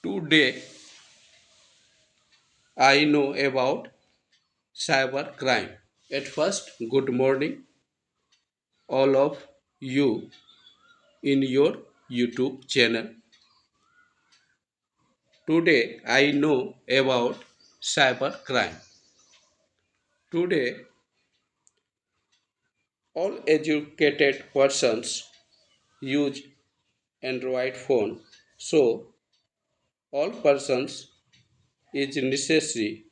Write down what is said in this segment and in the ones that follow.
Today I know about cyber crime. At first, good morning, all of you in your YouTube channel. Today I know about cyber crime. Today, all educated persons use Android phone, so all persons is necessary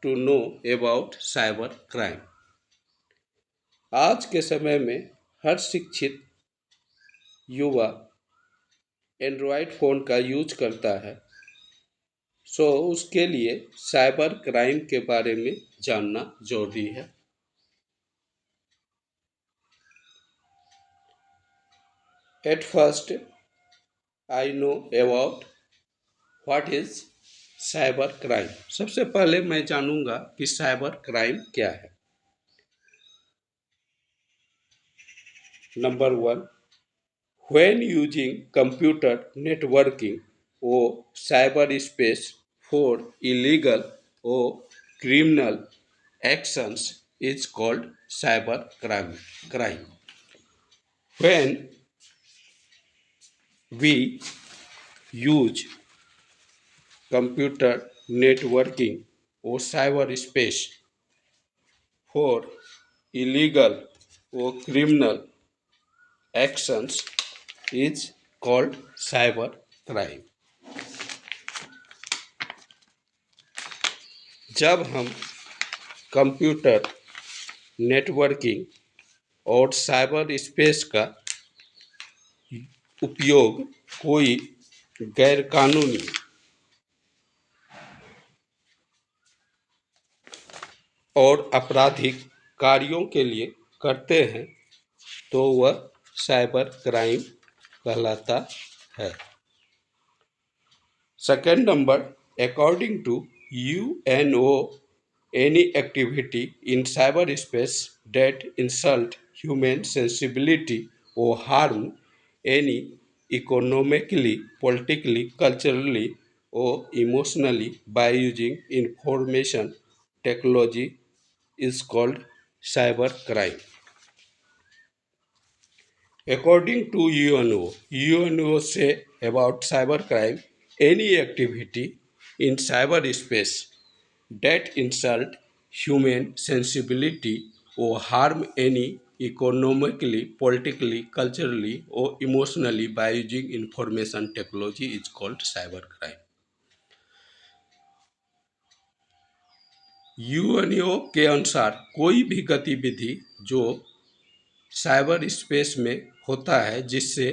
to know about cyber crime. आज के समय में हर शिक्षित युवा Android phone का use करता है, सो उसके लिए साइबर क्राइम के बारे में जानना जरूरी है। At first I know about what is cyber crime. सबसे पहले मैं जानूंगा कि साइबर क्राइम क्या है। Number one, when using computer networking or cyberspace for illegal or criminal actions is called cyber crime. When we use computer networking or cyberspace for illegal or criminal actions is called cyber crime. जब हम computer networking और cyber space का उपयोग कोई गैरकानूनी और आपराधिक कार्यों के लिए करते हैं तो वह साइबर क्राइम कहलाता है। Second number, according to UNO, any activity in cyberspace that insult human sensibility or harm any economically, politically, culturally, or emotionally by using information technology is called cybercrime. According to UNO say about cybercrime, any activity in cyberspace that insult human sensibility or harm any economically, politically, culturally, or emotionally by using information technology is called cybercrime. UNO के अनुसार कोई भी गतिविधि जो cyber space में होता है जिससे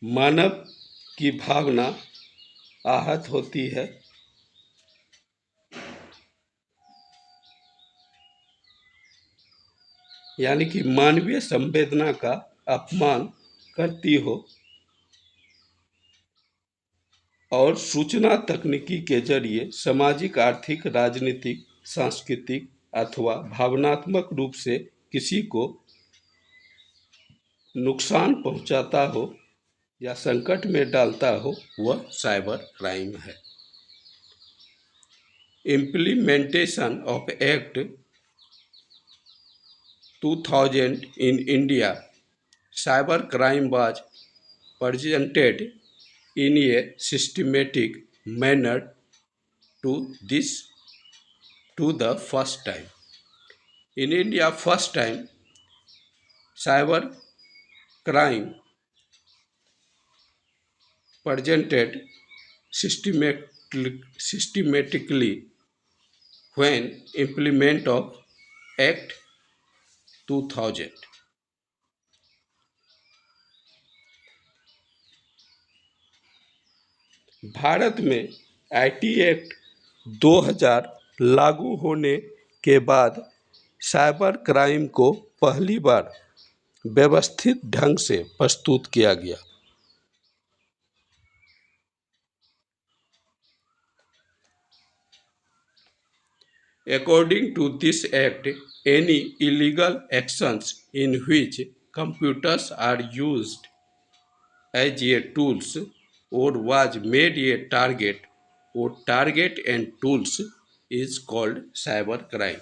मानव की भावना आहत होती है यानी कि मानवीय संवेदना का अपमान करती हो और सूचना तकनीकी के जरिए सामाजिक, आर्थिक, राजनीतिक, सांस्कृतिक अथवा भावनात्मक रूप से किसी को नुकसान पहुंचाता हो या संकट में डालता हो, वह साइबर क्राइम है। Implementation of act 2000 in India, cyber crime was presented in a systematic manner to the first time. In India, first time cyber crime presented systematically when implement of Act 2000. Bharat में IT act 2000 लागू होने के बाद cyber crime को पहली बार व्यवस्थित ढंग से प्रस्तुत किया गया। According to this act, any illegal actions in which computers are used as a tools or was made a target or target and tools is called cybercrime.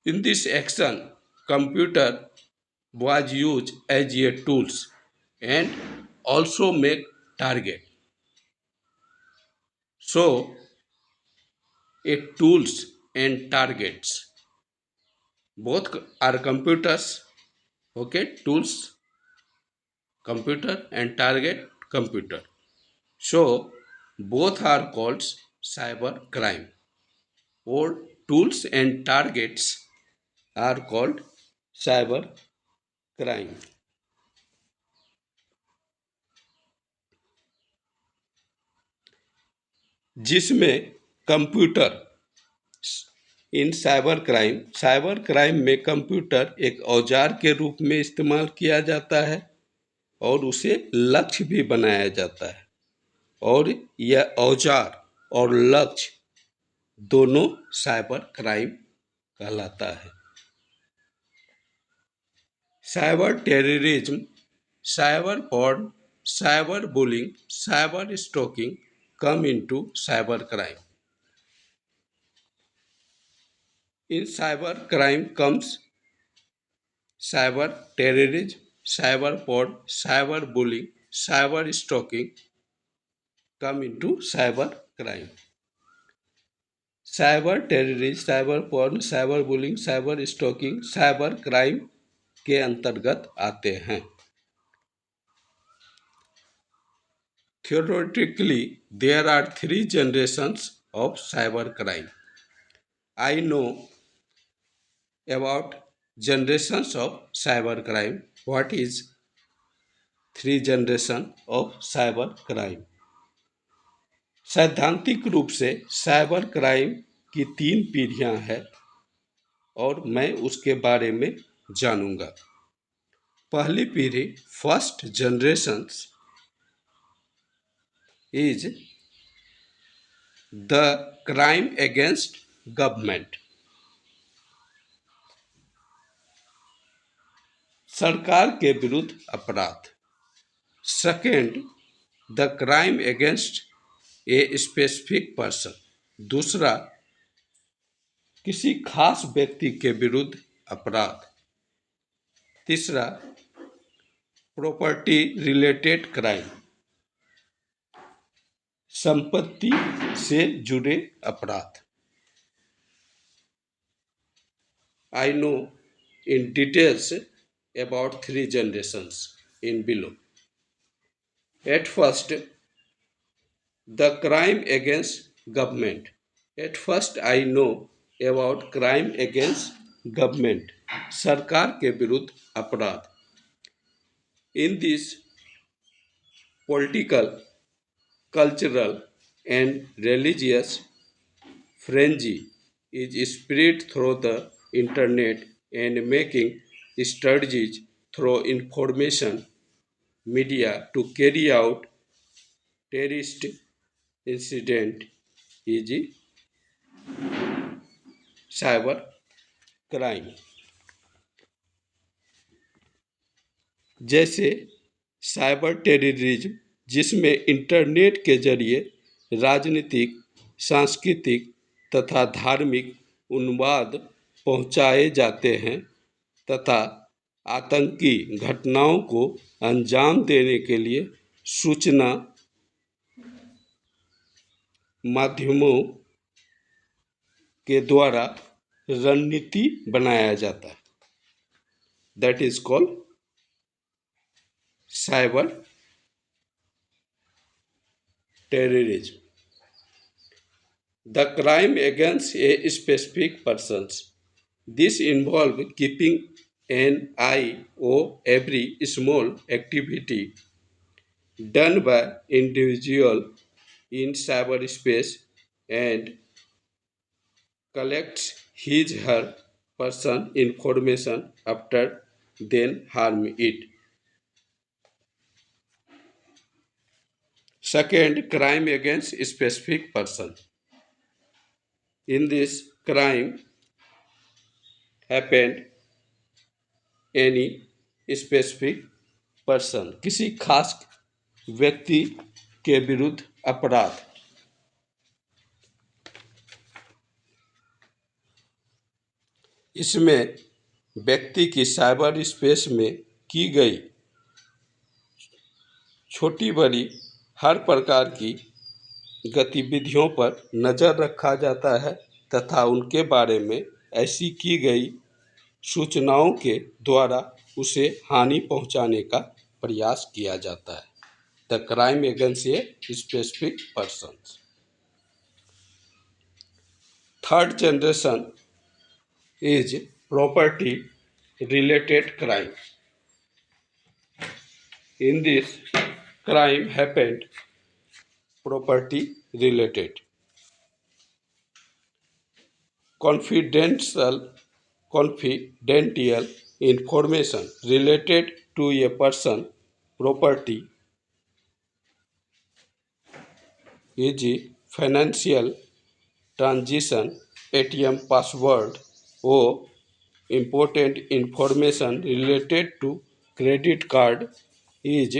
In this action, computer was used as a tools and also make target. So a tools and targets both are computers. Okay, tools computer and target computer. So both are called cyber crime, or tools and targets are called cyber crime. जिसमें computer इन cyber crime में computer एक औजार के रूप में इस्तेमाल किया जाता है और उसे लक्ष्य भी बनाया जाता है, और यह औजार और लक्ष्य दोनों साइबर क्राइम कहलाता है। Cyber terrorism, cyber porn, cyber bullying, cyber stalking come into cyber crime. In cyber crime comes cyber terrorism, cyber porn, cyber bullying, cyber stalking come into cyber crime. Cyber terrorism, cyber porn, cyber bullying, cyber stalking cyber crime के अंतर्गत आते हैं। Theoretically, there are 3 generations of cyber crime. I know about generations of cyber crime. What is 3 generation of cyber crime? सैद्धांतिक रूप से cyber crime की 3 पीढ़ियां हैं और मैं उसके बारे में जानूंगा। पहली पीढ़ी first generation is the crime against government. सरकार के विरुद्ध अपराध। Second, the crime against a specific person. दूसरा, किसी खास व्यक्ति के विरुद्ध अपराध। तीसरा, प्रॉपर्टी रिलेटेड क्राइम, संपत्ति से जुड़े अपराध। I know in details about 3 generations in below. At first, the crime against government. At first, I know about crime against government. सरकार के विरुद्ध अपराध। In this political, cultural and religious frenzy is spread through the internet and making strategies through information media to carry out terrorist incident is cyber crime। जैसे cyber terrorism, जिसमें internet के जरिए राजनीतिक, सांस्कृतिक तथा धार्मिक उन्माद पहुंचाए जाते हैं तथा आतंकी घटनाओं को अंजाम देने के लिए सूचना माध्यमों के द्वारा रणनीति बनाया जाता है। That is called cyber terrorism. The crime against a specific persons. This involves keeping an eye on every small activity done by individual in cyberspace and collects his her person information after then harm it. Second, crime against a specific person. In this crime happened any specific person, किसी खास व्यक्ति के विरुद्ध अपराध। इसमें व्यक्ति की cyber space में की गई छोटी बड़ी हर प्रकार की गतिविधियों पर नज़र रखा जाता है तथा उनके बारे में ऐसी की गई सूचनाओं के द्वारा उसे हानि पहुंचाने का प्रयास किया जाता है। The crime against a specific person. Third generation is property related crime. In this, crime happened property related. Confidential information related to a person property, e.g. financial transaction, ATM password, or important information related to credit card is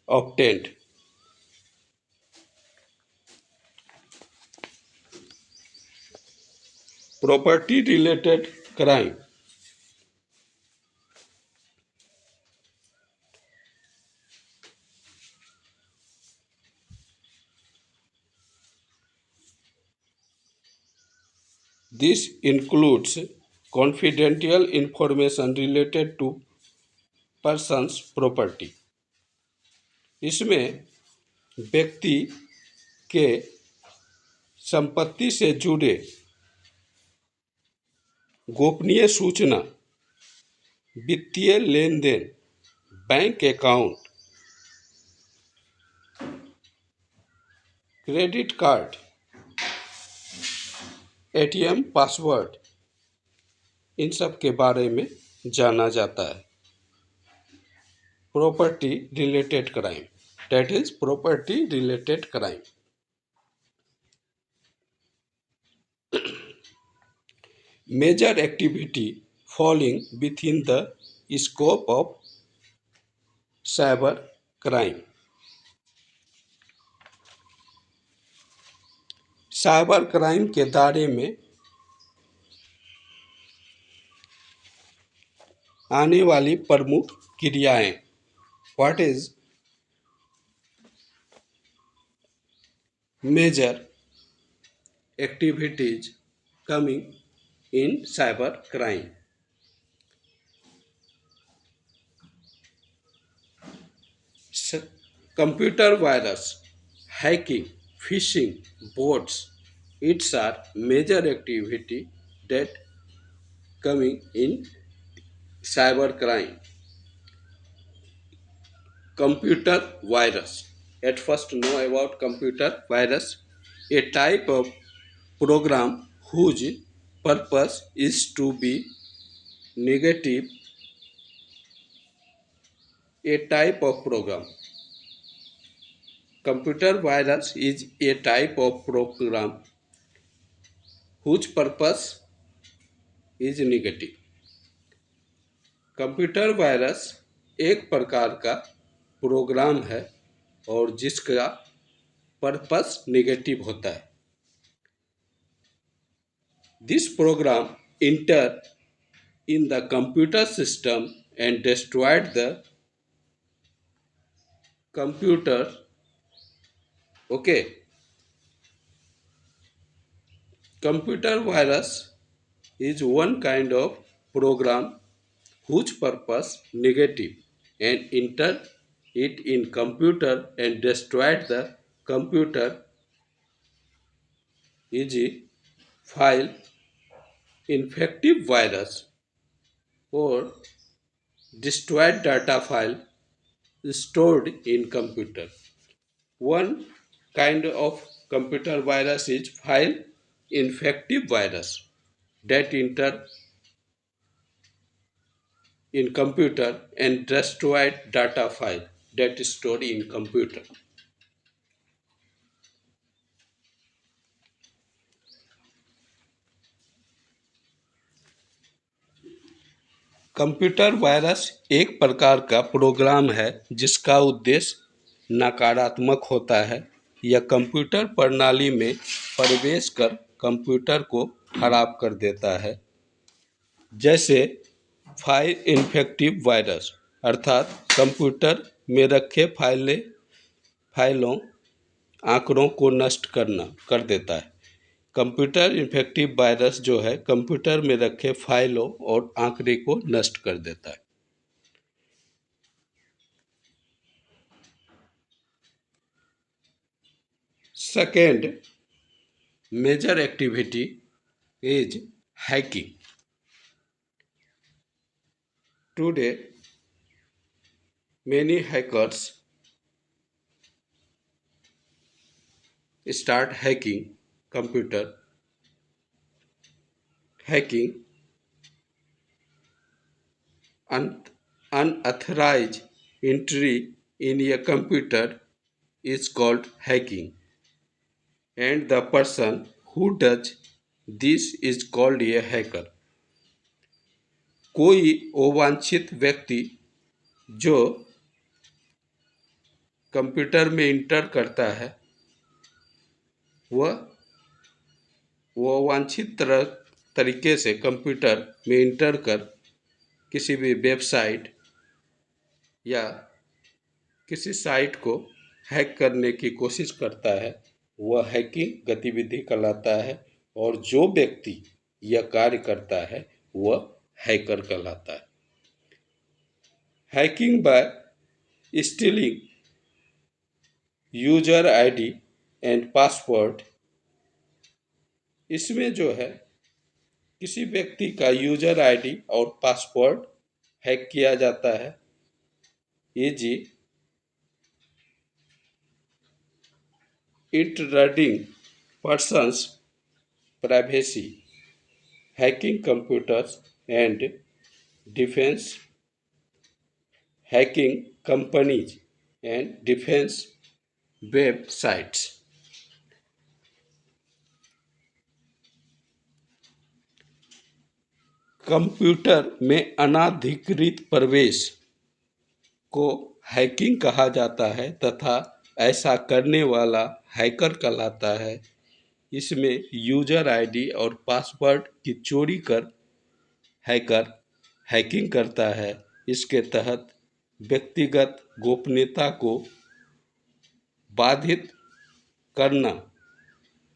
obtained. Property related crime. This includes confidential information related to person's property. इसमें व्यक्ति के संपत्ति से जुड़े गोपनीय सूचना, वित्तीय लेन देन, bank account, credit card, ATM password, इन सब के बारे में जाना जाता है। Property related crime, that is property related crime. Major activity falling within the scope of cyber crime. Cyber crime के दायरे में आने वाली प्रमुख क्रियाएं। What is major activities coming in cyber crime? Computer virus, hacking, phishing, bots, it's are major activity that coming in cyber crime. Computer virus. At first know about computer virus, a type of program whose purpose is to be negative. A type of program. Computer virus is a type of program whose purpose is negative. Computer virus एक प्रकार का programme है और जिसका purpose negative होता है। This program inter in the computer system and destroyed the computer. Okay, computer virus is one kind of program whose purpose negative and enter it in computer and destroyed the computer, e.g. file infective virus or destroyed data file stored in computer. One kind of computer virus is file infective virus that enter in computer and destroyed data file that is stored in computer. Computer virus एक प्रकार का programme है जिसका उद्देश्य नकारात्मक होता है। यह कंप्यूटर प्रणाली में प्रवेश कर कंप्यूटर को खराब कर देता है। जैसे फाइल इन्फेक्टिव वायरस, अर्थात कंप्यूटर में रखे फाइलों आंकड़ों को नष्ट कर देता है। कंप्यूटर इन्फेक्टिव वायरस जो है कंप्यूटर में रखे फाइलों और आंकड़े को नष्ट कर देता है। Second major activity is hacking. Today many hackers start hacking computer. Hacking unauthorized entry in a computer is called hacking, and the person who does this is called a hacker. कोई अवांछित व्यक्ति जो कंप्यूटर में inter करता है वह अवांछित तरीके से कंप्यूटर में इंटर कर किसी भी वेबसाइट या किसी साइट को हैक करने की कोशिश करता है, वह हैकिंग गतिविधि कहलाता है। और जो व्यक्ति यह कार्य करता है वह हैकर कहलाता है। Hacking bye stealing user ID and password, इसमें जो है किसी व्यक्ति का यूजर आईडी और पासवर्ड हैक किया जाता है। Easy intruding persons privacy, hacking computers and defence, hacking companies and defence websites. Computer में अनाधिकृत प्रवेश को हैकिंग कहा जाता है तथा ऐसा करने वाला हैकर कहलाता है। इसमें यूजर आईडी और पासवर्ड की चोरी कर हैकर हैकिंग करता है। इसके तहत व्यक्तिगत गोपनीयता को बाधित करना,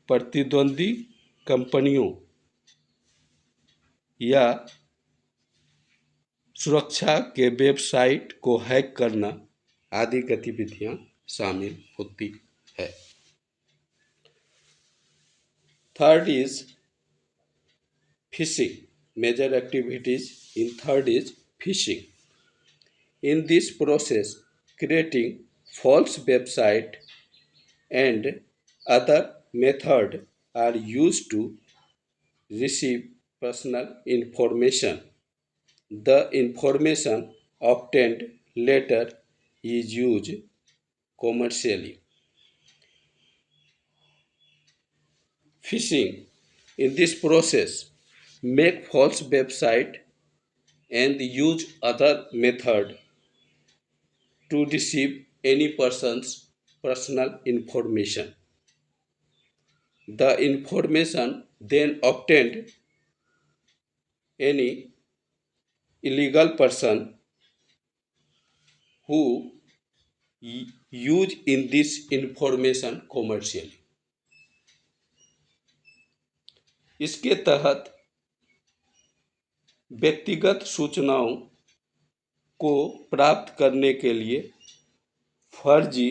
प्रतिद्वंदी कंपनियों या सुरक्षा के वेबसाइट को हैक करना आदि गतिविधियां शामिल होती है। Third is phishing. Major activities in third is phishing. In this process, creating false website and other methods are used to receive personal information. The information obtained later is used commercially. Phishing. In this process, make false website and use other method to receive any person's personal information. The information then obtained any illegal person who use in this information commercially. इसके तहत व्यक्तिगत सूचनाओं को प्राप्त करने के लिए फर्जी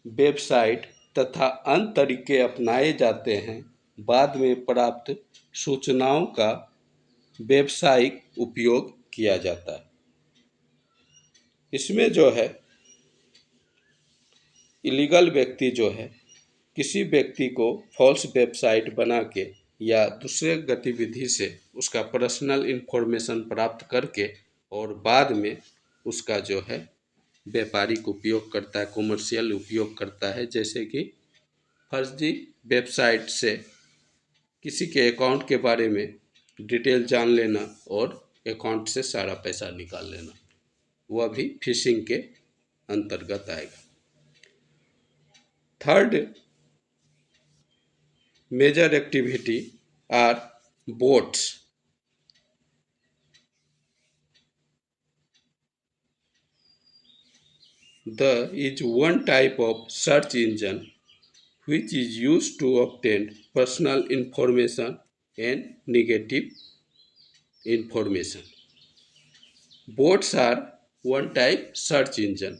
वेबसाइट तथा अन्य तरीके अपनाए जाते हैं। बाद में प्राप्त सूचनाओं का व्यावसायिक उपयोग किया जाता है। इसमें जो है इलीगल व्यक्ति जो है किसी व्यक्ति को फॉल्स वेबसाइट बना के या दूसरे गतिविधि से उसका पर्सनल इन्फॉर्मेशन प्राप्त करके और बाद में उसका जो है व्यापारिक उपयोग करता है, कॉमर्शियल उपयोग करता है। जैसे कि फर्जी वेबसाइट से किसी के अकाउंट के बारे में डिटेल जान लेना और अकाउंट से सारा पैसा निकाल लेना, वह भी फिशिंग के अंतर्गत आएगा। Third major activity are bots. The is one type of search engine which is used to obtain personal information and negative information. Bots are one type search engine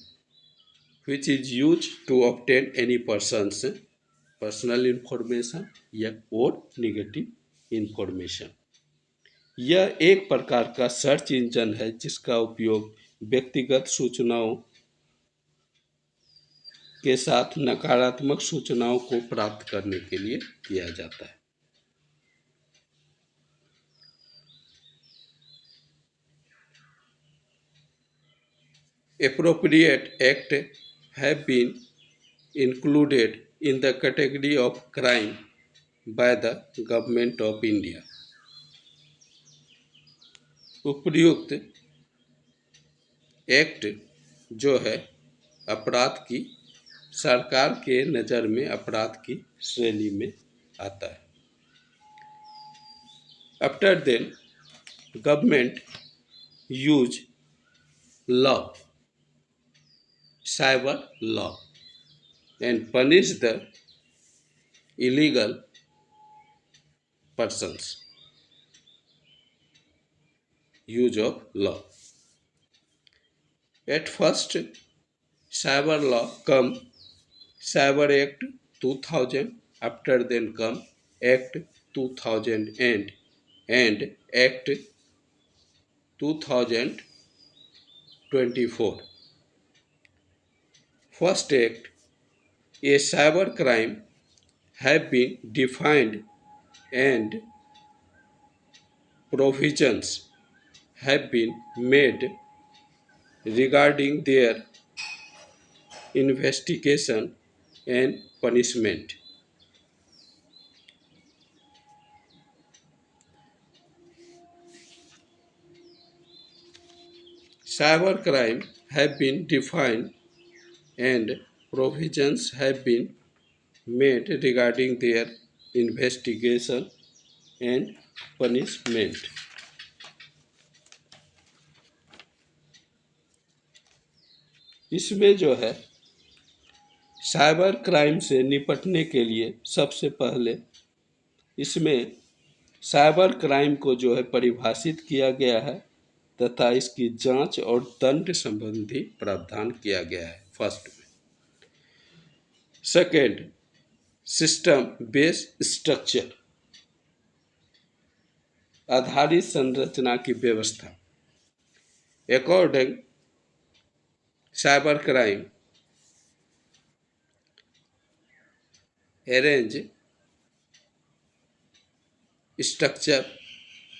which is used to obtain any person's personal information या और negative information. यह एक प्रकार का search engine है जिसका उपयोग व्यक्तिगत सूचनाओं के साथ नकारात्मक सूचनाओं को प्राप्त करने के लिए किया जाता है। Appropriate act have been included in the category of crime by the government of India. उपयुक्त एक्ट जो है अपराध की सरकार के नज़र में अपराध की श्रेणी में आता है। After then, government use law, cyber law, and punish the illegal persons use of law. At first, cyber law come Cyber Act 2000, after then come Act 2000 and Act 2024. First Act, a cyber crime have been defined and provisions have been made regarding their investigation and punishment. Cyber crime have been defined and provisions have been made regarding their investigation and punishment. इसमें जो है cyber crime से निपटने के लिए सबसे पहले इसमें साइबर क्राइम को जो है परिभाषित किया गया है तथा इसकी जांच और दंड संबंधी प्रावधान किया गया है फर्स्ट में। सेकेंड, सिस्टम बेस्ड स्ट्रक्चर आधारित संरचना की व्यवस्था। According cyber crime arrange structure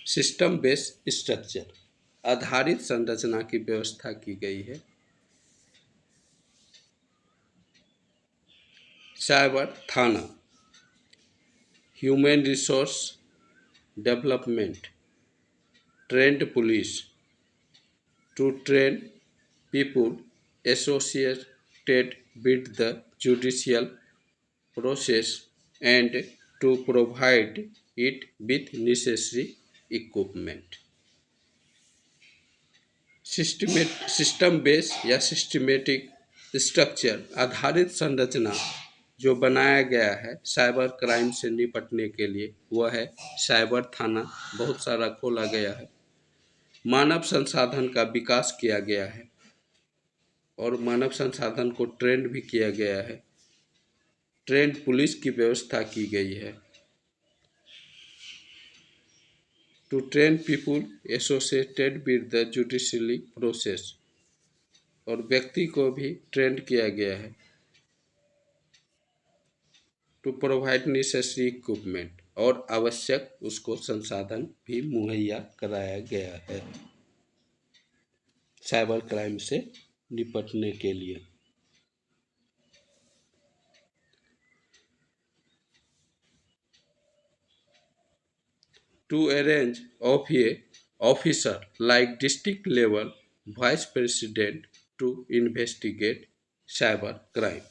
system based structure आधारित संरचना की व्यवस्था की गई है। साइबर थाना, human resource development, trained police to train people associated with the judicial process and to provide it with necessary equipment. System base या systematic structure आधारित संरचना जो बनाया गया है साइबर क्राइम से निपटने के लिए वह है साइबर थाना, बहुत सारा खोला गया है। मानव संसाधन का विकास किया गया है और मानव संसाधन को ट्रेंड भी किया गया है। ट्रेंड पुलिस की व्यवस्था की गई है to train people associated with the judicially process, और व्यक्ति को भी ट्रेंड किया गया है टू प्रोवाइड नेसेसरी इक्विपमेंट, और आवश्यक उसको संसाधन भी मुहैया कराया गया है साइबर क्राइम से निपटने के लिए। To arrange of a officer like district level vice president to investigate cyber crime.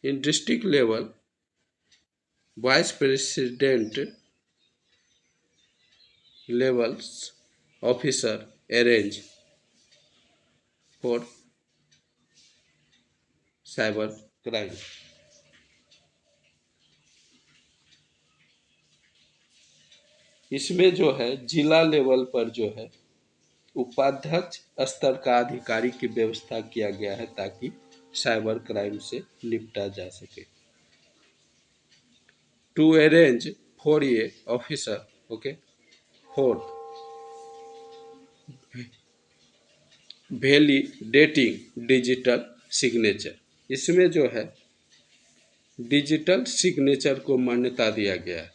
In district level vice president levels officer arrange for cyber crime। इसमें जो है जिला लेवल पर जो है उपाध्यक्ष स्तर का अधिकारी की व्यवस्था किया गया है ताकि साइबर क्राइम से निपटा जा सके। To arrange for a officer okay fourth validating digital signature. इसमें जो है डिजिटल सिग्नेचर को मान्यता दिया गया है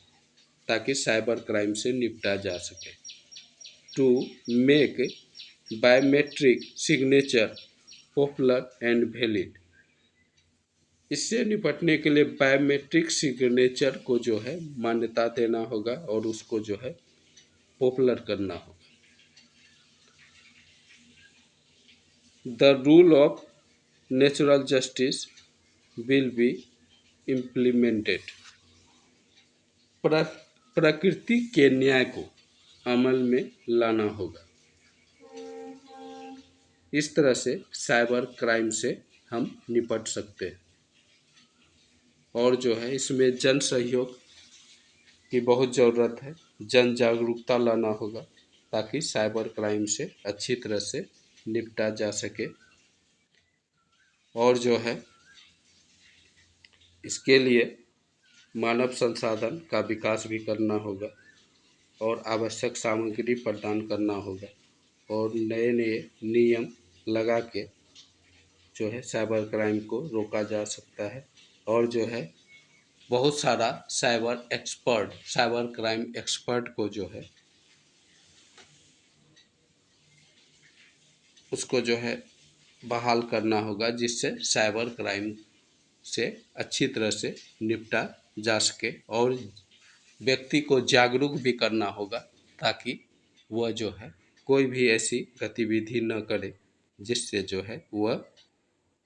ताकि साइबर क्राइम से निपटा जा सके। To make biometric signature popular and valid. इससे निपटने के लिए बायोमेट्रिक सिग्नेचर को जो है मान्यता देना होगा और उसको जो है पॉपुलर करना होगा। The rule of natural justice will be implemented. प्रकृति के न्याय को अमल में लाना होगा। इस तरह से साइबर क्राइम से हम निपट सकते हैं। और जो है इसमें जन सहयोग की बहुत ज़रूरत है, जन जागरूकता लाना होगा ताकि साइबर क्राइम से अच्छी तरह से निपटा जा सके। और जो है इसके लिए मानव संसाधन का विकास भी करना होगा और आवश्यक सामग्री प्रदान करना होगा और नए नए नियम लगा के जो है साइबर क्राइम को रोका जा सकता है। और जो है बहुत सारा साइबर क्राइम एक्सपर्ट को जो है उसको जो है बहाल करना होगा जिससे साइबर क्राइम से अच्छी तरह से निपटा जा सके। और व्यक्ति को जागरूक भी करना होगा ताकि वह जो है कोई भी ऐसी गतिविधि न करे जिससे जो है वह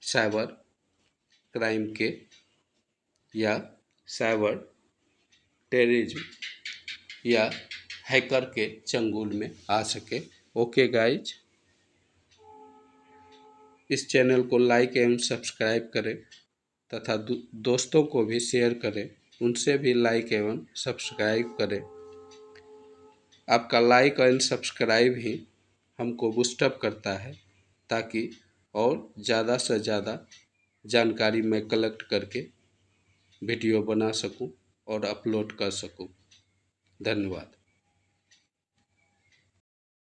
साइबर क्राइम के या साइबर टेररिज्म या हैकर के चंगुल में आ सके। ओके गाइज, इस चैनल को लाइक एवं सब्सक्राइब करें तथा दोस्तों को भी शेयर करें, उनसे भी लाइक एवं सब्सक्राइब करें। आपका लाइक एंड सब्सक्राइब ही हमको बूस्टअप करता है ताकि और ज़्यादा से ज़्यादा जानकारी मैं कलेक्ट करके वीडियो बना सकूं और अपलोड कर सकूं। धन्यवाद।